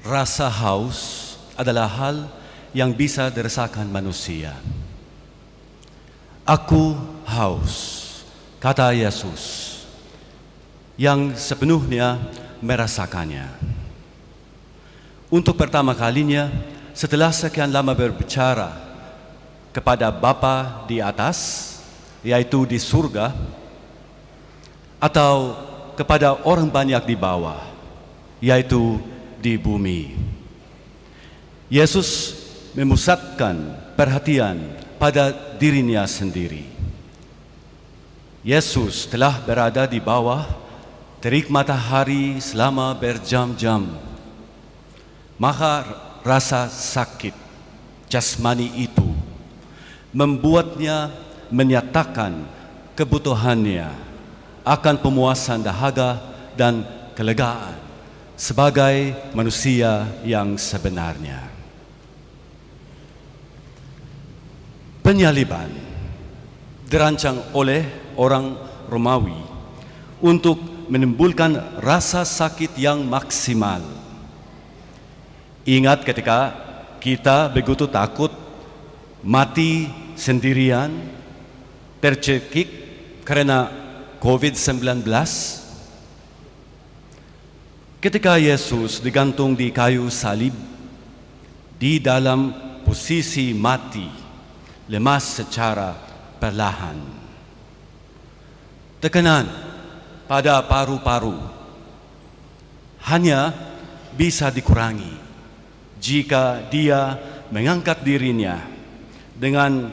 Rasa haus adalah hal yang bisa dirasakan manusia. Aku haus, kata Yesus, yang sepenuhnya merasakannya. Untuk pertama kalinya, setelah sekian lama berbicara kepada Bapa di atas, yaitu di surga, atau kepada orang banyak di bawah, yaitu di bumi. Yesus memusatkan perhatian pada dirinya sendiri. Yesus telah berada di bawah terik matahari selama berjam-jam. Maka rasa sakit jasmani itu membuatnya menyatakan kebutuhannya akan pemuasan dahaga dan kelegaan sebagai manusia yang sebenarnya. Penyaliban dirancang oleh orang Romawi untuk menimbulkan rasa sakit yang maksimal. Ingat ketika kita begitu takut mati sendirian, tercekik karena COVID-19. Ketika Yesus digantung di kayu salib, di dalam posisi mati, lemas secara perlahan. Tekanan pada paru-paru hanya bisa dikurangi jika dia mengangkat dirinya dengan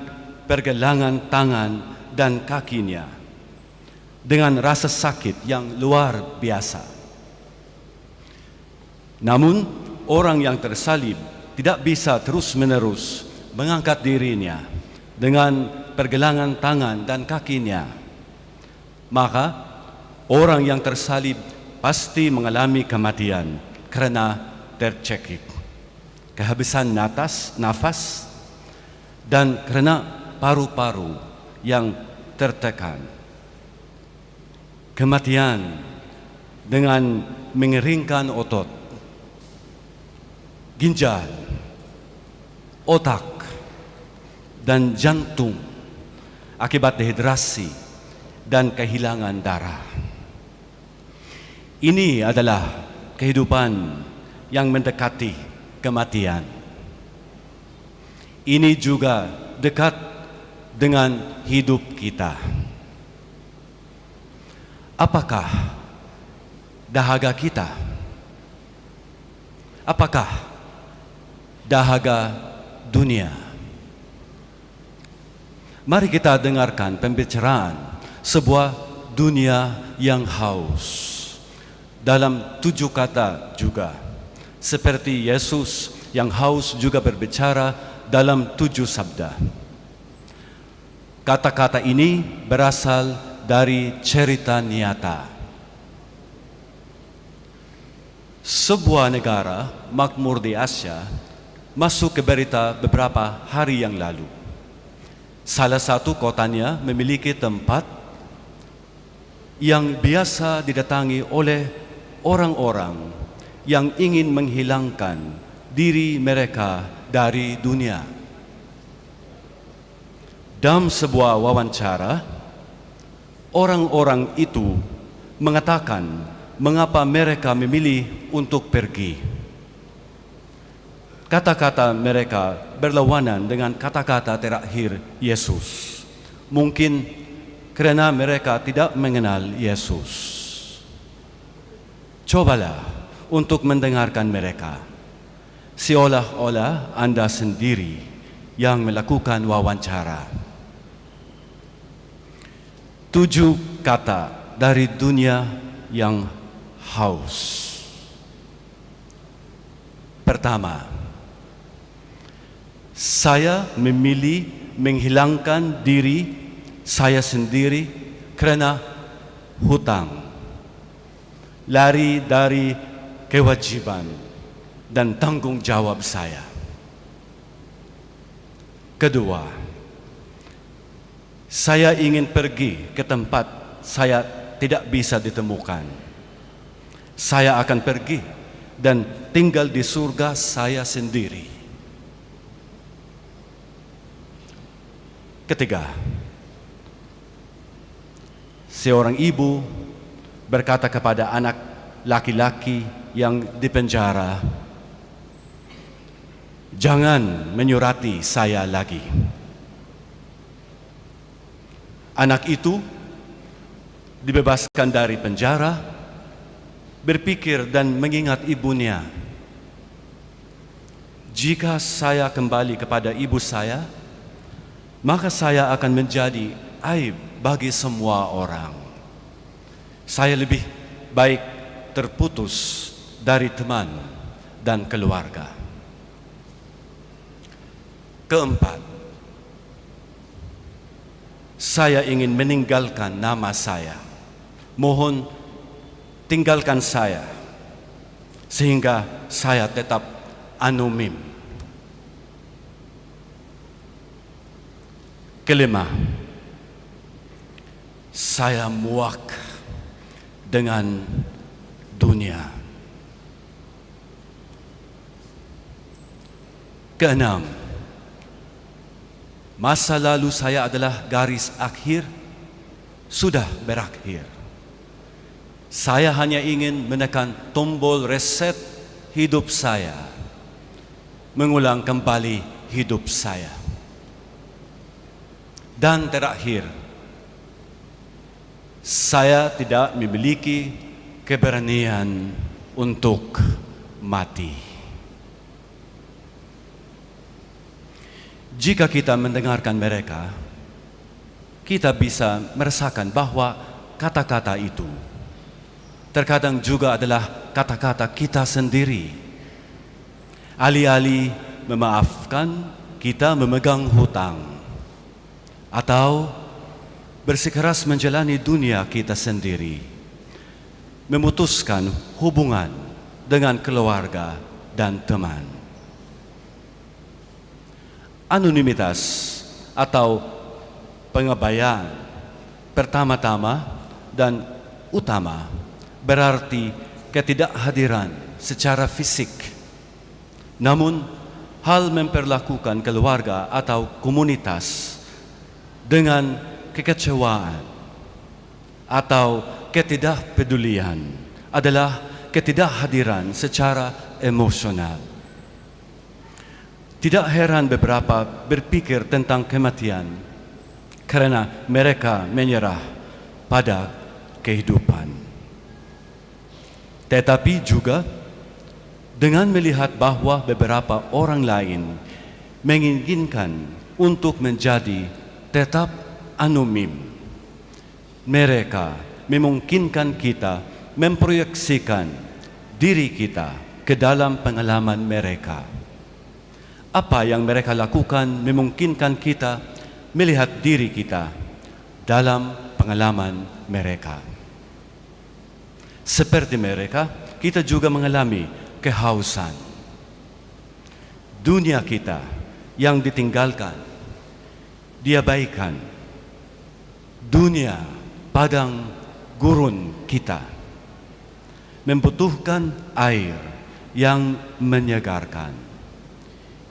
pergelangan tangan dan kakinya dengan rasa sakit yang luar biasa. Namun, orang yang tersalib tidak bisa terus-menerus mengangkat dirinya dengan pergelangan tangan dan kakinya. Maka, orang yang tersalib pasti mengalami kematian karena tercekik, kehabisan nafas, dan karena paru-paru yang tertekan. Kematian dengan mengeringkan otot, ginjal, otak, dan jantung akibat dehidrasi dan kehilangan darah. Ini adalah kehidupan yang mendekati kematian. Ini juga dekat dengan hidup kita. Apakah dahaga kita? Apakah dahaga dunia? Mari kita dengarkan pembicaraan sebuah dunia yang haus dalam 7 kata juga, seperti Yesus yang haus juga berbicara dalam 7 sabda. Kata-kata ini berasal dari cerita nyata. Sebuah negara makmur di Asia masuk ke berita beberapa hari yang lalu. Salah satu kotanya memiliki tempat yang biasa didatangi oleh orang-orang yang ingin menghilangkan diri mereka dari dunia. Dalam sebuah wawancara, orang-orang itu mengatakan mengapa mereka memilih untuk pergi. Kata-kata mereka berlawanan dengan kata-kata terakhir Yesus. Mungkin karena mereka tidak mengenal Yesus. Cobalah untuk mendengarkan mereka, seolah-olah Anda sendiri yang melakukan wawancara. 7 kata dari dunia yang haus. Pertama, saya memilih menghilangkan diri saya sendiri karena hutang, lari dari kewajiban dan tanggung jawab saya. Kedua, saya ingin pergi ke tempat saya tidak bisa ditemukan. Saya akan pergi dan tinggal di surga saya sendiri. Ketiga, seorang ibu berkata kepada anak laki-laki yang dipenjara, "Jangan menyurati saya lagi." Anak itu dibebaskan dari penjara, berpikir dan mengingat ibunya, "Jika saya kembali kepada ibu saya, maka saya akan menjadi aib bagi semua orang. Saya lebih baik terputus dari teman dan keluarga." Keempat, saya ingin meninggalkan nama saya. Mohon tinggalkan saya, sehingga saya tetap anonim. Kelima, saya muak dengan dunia. Keenam, masa lalu saya adalah garis akhir, sudah berakhir. Saya hanya ingin menekan tombol reset hidup saya, mengulang kembali hidup saya. Dan terakhir, saya tidak memiliki keberanian untuk mati. Jika kita mendengarkan mereka, kita bisa merasakan bahwa kata-kata itu terkadang juga adalah kata-kata kita sendiri. Alih-alih memaafkan, kita memegang hutang atau bersikeras menjalani dunia kita sendiri, memutuskan hubungan dengan keluarga dan teman. Anonimitas atau pengabayaan pertama-tama dan utama berarti ketidakhadiran secara fisik. Namun, hal memperlakukan keluarga atau komunitas dengan kekecewaan atau ketidakpedulian adalah ketidakhadiran secara emosional. Tidak heran beberapa berpikir tentang kematian karena mereka menyerah pada kehidupan. Tetapi juga dengan melihat bahwa beberapa orang lain menginginkan untuk menjadi tetap anonim, mereka memungkinkan kita memproyeksikan diri kita ke dalam pengalaman mereka. Apa yang mereka lakukan memungkinkan kita melihat diri kita dalam pengalaman mereka. Seperti mereka, kita juga mengalami kehausan. Dunia kita yang ditinggalkan, diabaikan, dunia padang gurun kita membutuhkan air yang menyegarkan.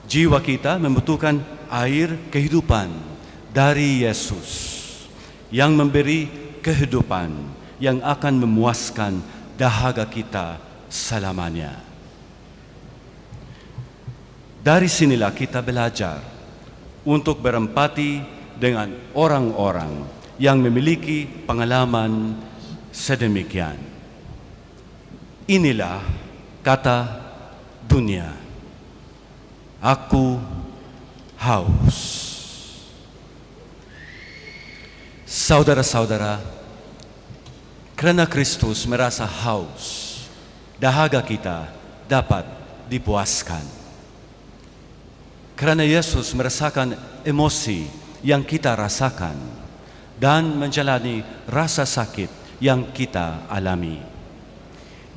Jiwa kita membutuhkan air kehidupan dari Yesus yang memberi kehidupan yang akan memuaskan dahaga kita selamanya. Dari sinilah kita belajar untuk berempati dengan orang-orang yang memiliki pengalaman sedemikian. Inilah kata dunia. Aku haus. Saudara-saudara, karena Kristus merasa haus, dahaga kita dapat dipuaskan. Karena Yesus merasakan emosi yang kita rasakan dan menjalani rasa sakit yang kita alami.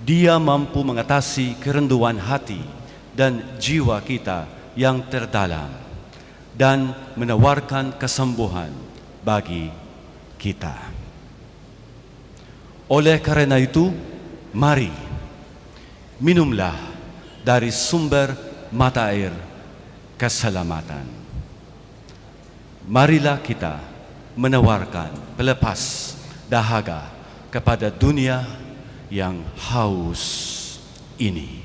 Dia mampu mengatasi kerenduan hati dan jiwa kita yang terdalam dan menawarkan kesembuhan bagi kita. Oleh karena itu, mari minumlah dari sumber mata air keselamatan. Marilah kita menawarkan pelepas dahaga kepada dunia yang haus ini.